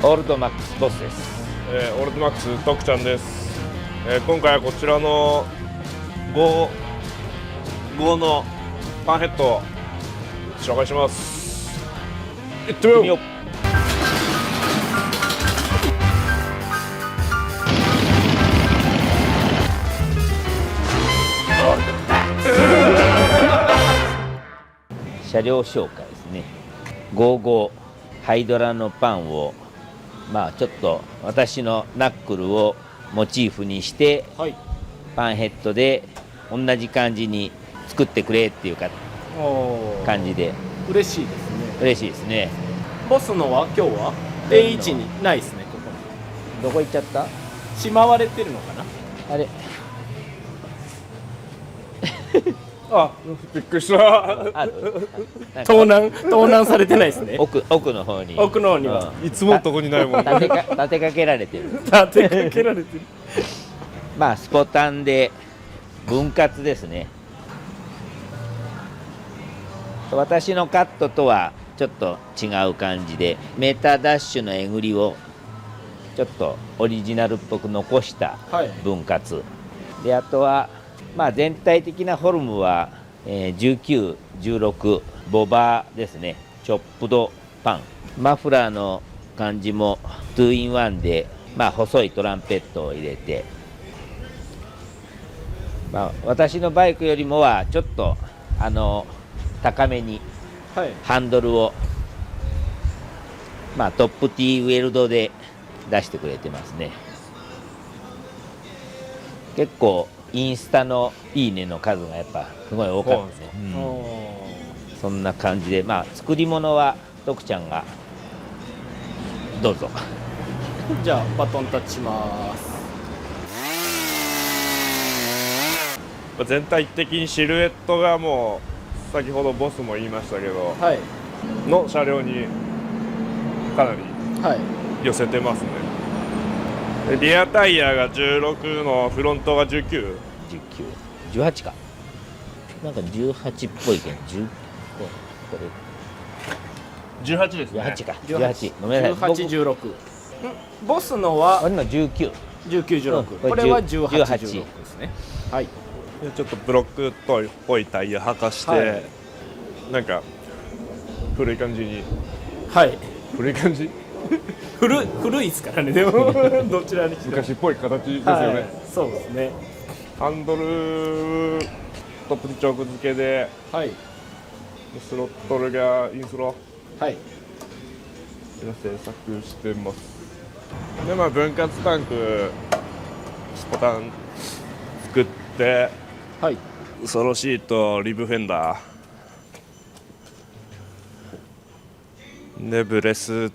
オールドマックスボスです。オールドマックス徳ちゃんです。今回はこちらの5のパンヘッドを紹介します。行ってみよう。車両紹介ですね。55ハイドラのパンをちょっと私のナックルをモチーフにして、はい、パンヘッドで同じ感じに作ってくれっていうか感じで嬉しいですね。嬉しいですね。ボスのは今日は定位置にないですね。ここどこ行っちゃった？しまわれてるのかな。あれあ、びっくりした。盗難されてないですね。奥の方には、いつものとこにないもん。立てかけられてる。立てかけられてる。スポタンで分割ですね。私のカットとはちょっと違う感じで、メタダッシュのえぐりをちょっとオリジナルっぽく残した分割、であとは全体的なフォルムは、19、16ボバーですね。チョップドパン、マフラーの感じも 2-in-1 で、細いトランペットを入れて、私のバイクよりもはちょっと高めにハンドルを、トップ T ウェルドで出してくれてますね。結構インスタのいいねの数がやっぱすごい多かったですね。そんな感じで、作り物は徳ちゃんがどうぞ。じゃあバトンタッチします。全体的にシルエットがもう先ほどボスも言いましたけど、の車両にかなり寄せてますね。リアタイヤが16のフロントが19、18か。なんか18っぽいけど、これ18ですね。18か。18。ごめんなさい。18、16。ボスのは今19。19、16。これは18、16ですね。はい。ちょっとブロックっぽいタイヤ履かして、なんか古い感じに。古い感じ。古いですからね。でもどちらにしても昔っぽい形ですよね。そうですね。ハンドルトップにチョーク付けで、スロットルがインスロ制作してます。で分割タンクスポタン作って、ソロシートリブフェンダーでブレス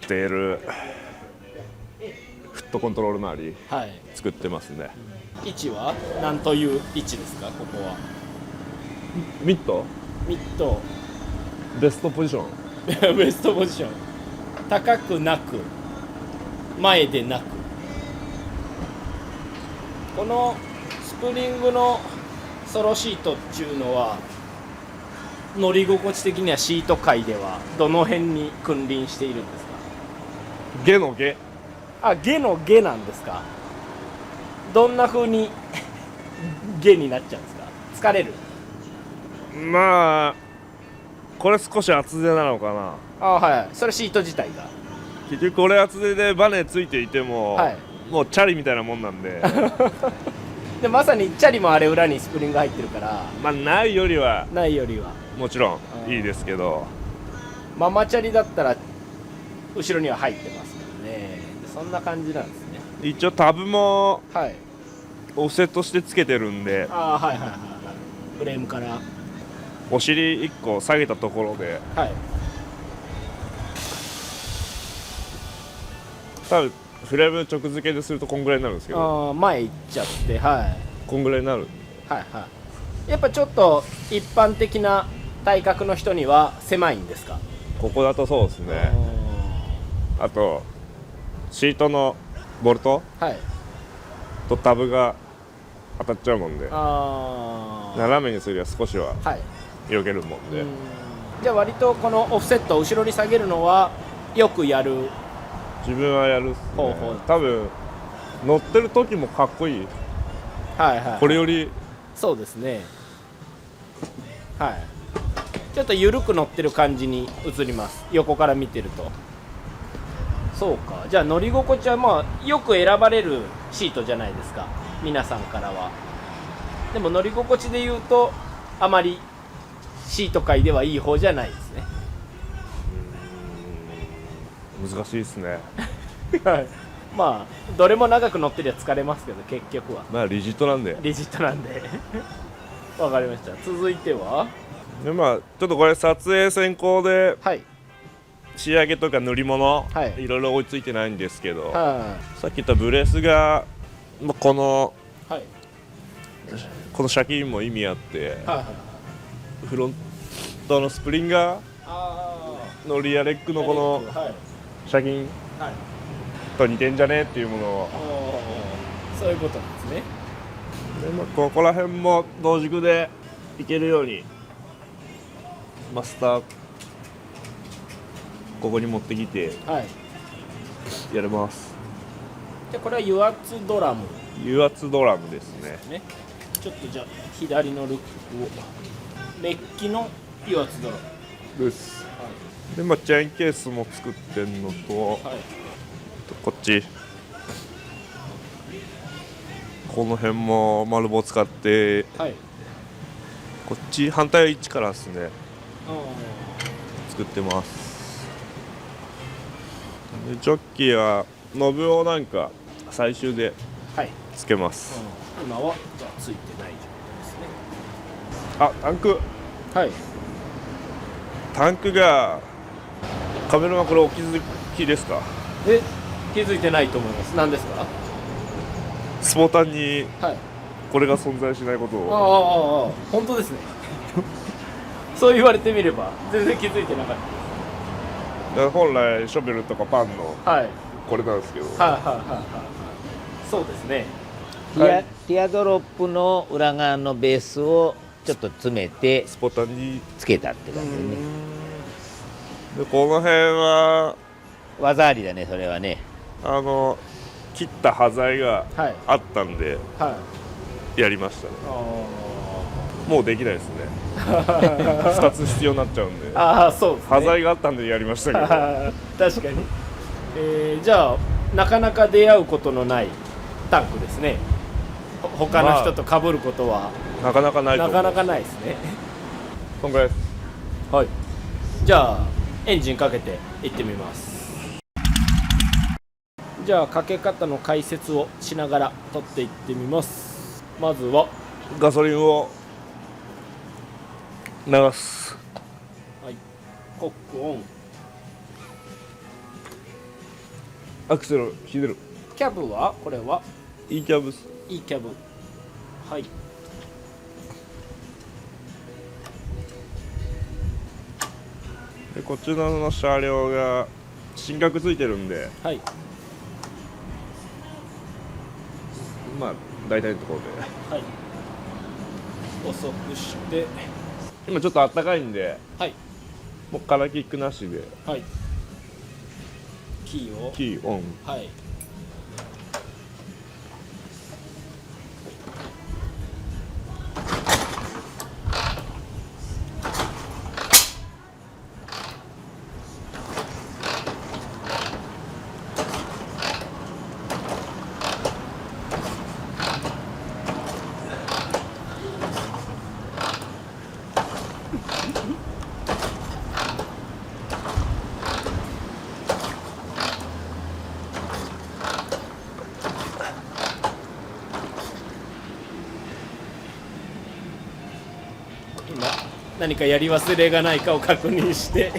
テールフットコントロール周り作ってますね。位置は何という位置ですか？ここはミッドベストポジションベストポジション。高くなく前でなく、このスプリングのソロシートっていうのは乗り心地的にはシート界ではどの辺に君臨しているんですか？ゲのゲ。ゲのゲなんですか？どんな風にゲになっちゃうんですか？疲れる？これ少し厚手なのかな。それシート自体が。結局これ厚手でバネついていても、はい、もうチャリみたいなもんなんででまさにチャリもあれ裏にスプリング入ってるから、まあないよりはもちろんいいですけど、ママチャリだったら後ろには入ってますからね。そんな感じなんですね。一応タブも、はい、オフセットしてつけてるんで、はいはいはい、フレームからお尻1個下げたところで、はい、多分フレーム直付けでするとこんぐらいになるんですけど、前行っちゃって、はい、こんぐらいになる。はいはい。やっぱちょっと一般的な体格の人には狭いんですか？ここだとそうですね。あとシートのボルト、はい、とタブが当たっちゃうもんで、斜めにすりゃ少しは避けるもんで、じゃあ割とこのオフセットを後ろに下げるのはよくやる？自分はやるっすね。多分乗ってる時もかっこいい。はいはい、これよりそうですね。はい、ちょっと緩く乗ってる感じに映ります、横から見てると。そうか、じゃあ乗り心地はまあよく選ばれるシートじゃないですか、皆さんからは。でも乗り心地で言うとあまりシート界ではいい方じゃないですね。難しいですねはい、まあどれも長く乗ってりゃ疲れますけど、結局はまあリジットなんでわかりました。続いてはで、まあちょっとこれ撮影先行で、はい、仕上げとか塗り物、はい、いろいろ追いついてないんですけど、はい、さっき言ったブレスが、まあ、このシャキーンも意味あって、はいはい、フロントのスプリンガーのリアレックのこのシャキーンと似てんじゃねえっていうものを、そういうことなんですね。で、まあ、ここら辺も同軸でいけるようにマスターここに持ってきてやれます。でこれは油圧ドラムですね。ちょっとじゃあ左のルックをメッキの油圧ドラムです、はい、で、まあ、チェーンケースも作ってんのと、はい、こっちこの辺も丸棒使って、はい、こっち反対位置からですね作ってます。でジョッキーはノブをなんか最終でつけます、はい、今はじゃあついてない状態ですね。タンク、はい、タンクがカメラマンこれお気づきですか？気づいてないと思います。何ですか？スポータンにこれが存在しないことを、本当ですねそう言われてみれば全然気づいてなかったです。本来ショベルとかパンのこれなんですけど、そうですね。ティアドロップの裏側のベースをちょっと詰めてスポタンにつけたって感じでね。でこの辺は技ありだね、それはね。切った端材があったんで、やりましたね。もうできないですね2つ必要になっちゃうんで。そうですね、端材があったんでやりましたけど確かに、じゃあなかなか出会うことのないタンクですね。他の人と被ることは、なかなかないと思う。なかなかないですね。そんぐらいです。はい、じゃあエンジンかけていってみます。じゃあかけ方の解説をしながら取っていってみます。まずはガソリンを流す。はい、コックオン。アクセルひねる。キャブはこれは E キャブ。 E キャブ。はい。でこっちの車両が進学ついてるんで、はい、まあ大体のところで、はい、遅くして今ちょっとあったかいんで、はい、もうカラーキックなしで、はい、キーオン、はい、何かやり忘れがないかを確認して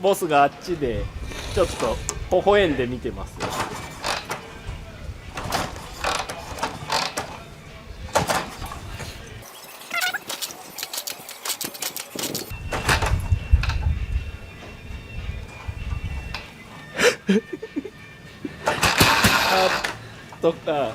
ボスがあっちでちょっと微笑んで見てますよ。あっとか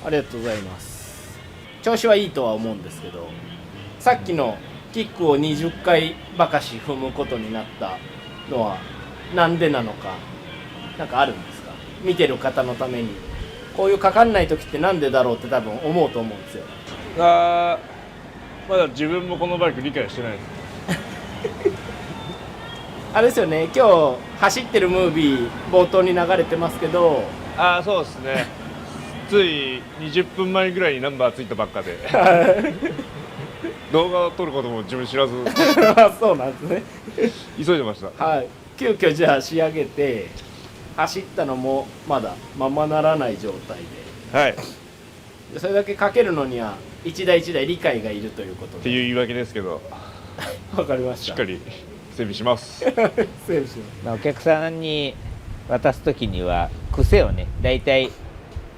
ありがとうございます。調子はいいとは思うんですけど、さっきのキックを20回ばかし踏むことになったのはなんでなのか、なんかあるんですか？見てる方のためにこういうかかんない時ってなんでだろうって多分思うと思うんですよ。まだ自分もこのバイク理解してないです。あれですよね、今日走ってるムービー冒頭に流れてますけど、そうですね。つい20分前ぐらいにナンバーついたばっかで動画を撮ることも自分知らずそうなんですね。急いでました。はい、急遽じゃあ仕上げて走ったのもまだままならない状態で、はい、それだけかけるのには一台一台理解がいるということでっていう言い訳ですけどわかりました。しっかり整備します整備します。お客さんに渡す時には癖をね、だいたい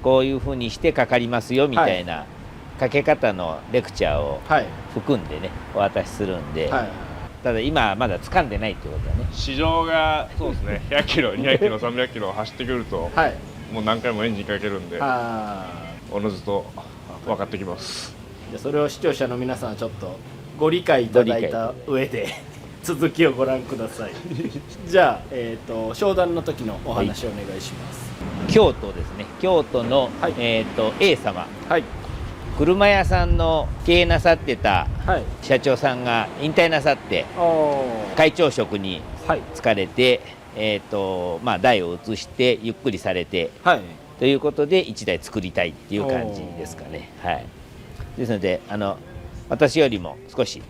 こういうふうにしてかかりますよみたいなかけ方のレクチャーを含んでね、お渡しするんで、ただ今はまだ掴んでないってことだね。市場がそうですね、100キロ200キロ300キロ走ってくると、もう何回もエンジンかけるんで、おのずと分かってきます。じゃあそれを視聴者の皆さんはちょっとご理解いただいた上で続きをご覧ください。じゃあ、商談の時のお話をお願いします。京都ですね、京都の、A 様、車屋さんの経営なさってた社長さんが引退なさって会長職に疲れて、代を移してゆっくりされて、ということで1台作りたいっていう感じですかね。ですので私よりも少し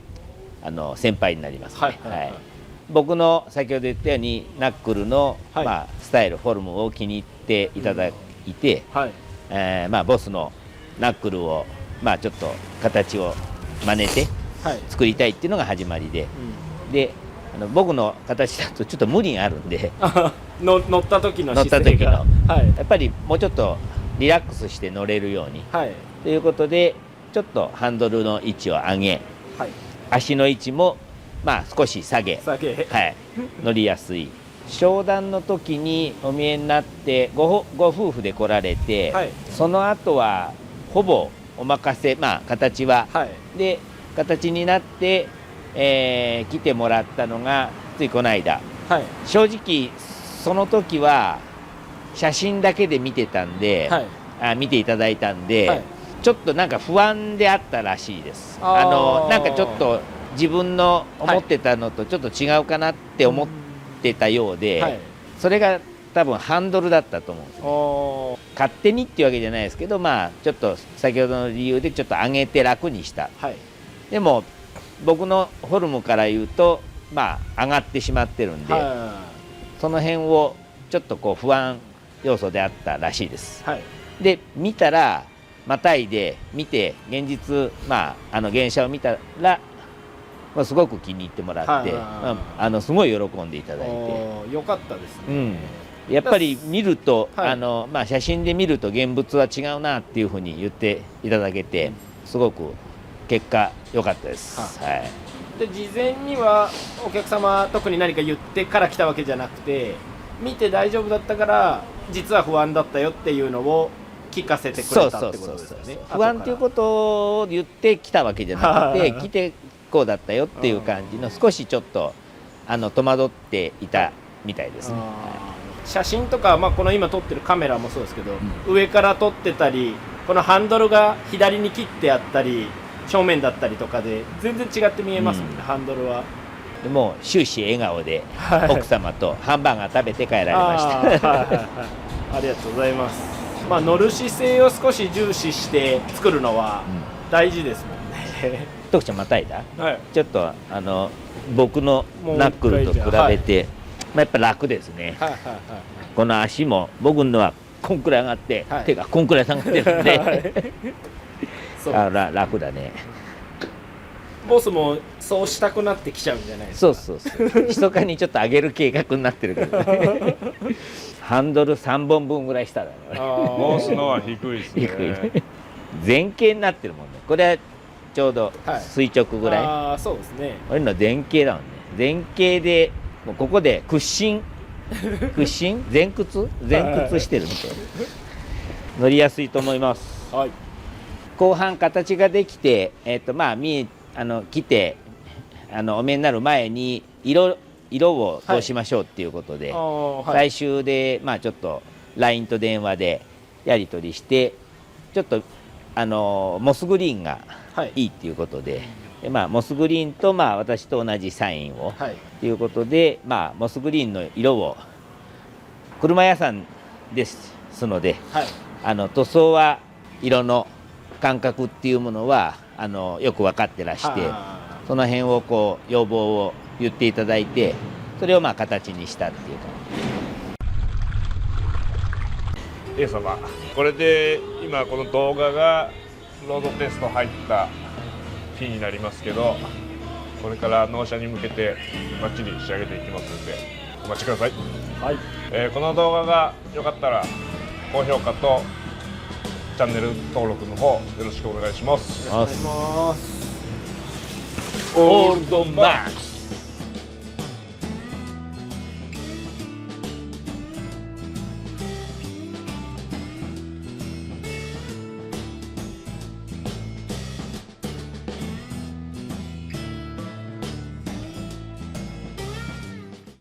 先輩になりますね。僕の先ほど言ったようにナックルの、スタイルフォルムを気に入っていただいて、ボスのナックルをちょっと形を真似て作りたいっていうのが始まりで、で僕の形だとちょっと無理があるんで乗った時の姿勢がやっぱりもうちょっとリラックスして乗れるように、ということでちょっとハンドルの位置を上げ、足の位置も少し下げ、乗りやすい。商談の時にお見えになってご夫婦で来られて、その後はほぼお任せ、形は、で形になって、来てもらったのがついこの間、正直その時は写真だけで見てたんで、見ていただいたんで、ちょっとなんか不安であったらしいです。なんかちょっと自分の思ってたのとちょっと違うかなって思ってたようで、それが多分ハンドルだったと思うんですね。勝手にっていうわけじゃないですけど、ちょっと先ほどの理由でちょっと上げて楽にした、でも僕のフォルムから言うと上がってしまってるんで、その辺をちょっとこう不安要素であったらしいです。で見たらまたいで見て現実現車を見たらすごく気に入ってもらって、すごい喜んでいただいて、よかったですね。やっぱり見ると、はい、まあ、写真で見ると現物は違うなっていうふうに言っていただけて、すごく結果良かったです。はい、で事前にはお客様特に何か言ってから来たわけじゃなくて、見て大丈夫だったから実は不安だったよっていうのを聞かせてくれたってことですよね。不安ということを言ってきたわけじゃなくて来てこうだったよっていう感じの、少しちょっと戸惑っていたみたいですね。写真とか、まあ、この今撮ってるカメラもそうですけど、上から撮ってたり、このハンドルが左に切ってあったり正面だったりとかで全然違って見えますもんね、ハンドルは。でも終始笑顔で奥様とハンバーガー食べて帰られました。ありがとうございます。まあ、乗る姿勢を少し重視して作るのは大事ですもんね。徳ちゃんまたいだ、はい、ちょっと僕のナックルと比べて、まあ、やっぱ楽ですね。この足も僕のはこんくらい上がって、手がこんくらい下がってるんで楽だね。ボスもそうしたくなってきちゃうんじゃないですか。そう密かにちょっと上げる計画になってるけどね。ハンドル3本分ぐらい下だね。ボスのは低いですね。低い前傾になってるもんね。これはちょうど垂直ぐらい、ああそうですね。俺の前傾だもんね。前傾でもうここで屈伸前屈してるみたいな。乗りやすいと思います。はい、後半形ができて、まあ来てお見えになる前に色をどうしましょうっていうことで、最終でまあちょっと LINE と電話でやり取りして、ちょっとモスグリーンがいいっていうことで、まあ、モスグリーンとまあ私と同じサインをということで、まあ、モスグリーンの色を車屋さんですので、塗装は色の感覚っていうものはよく分かってらして、その辺をこう要望を言っていただいて、それをまあ形にしたっていうか。A 様、これで今この動画がロードテスト入った日になりますけど、これから納車に向けてバッチリ仕上げていきますのでお待ちください。はい、この動画が良かったら高評価とチャンネル登録の方よろしくお願いします。お願いします。オールドマックス。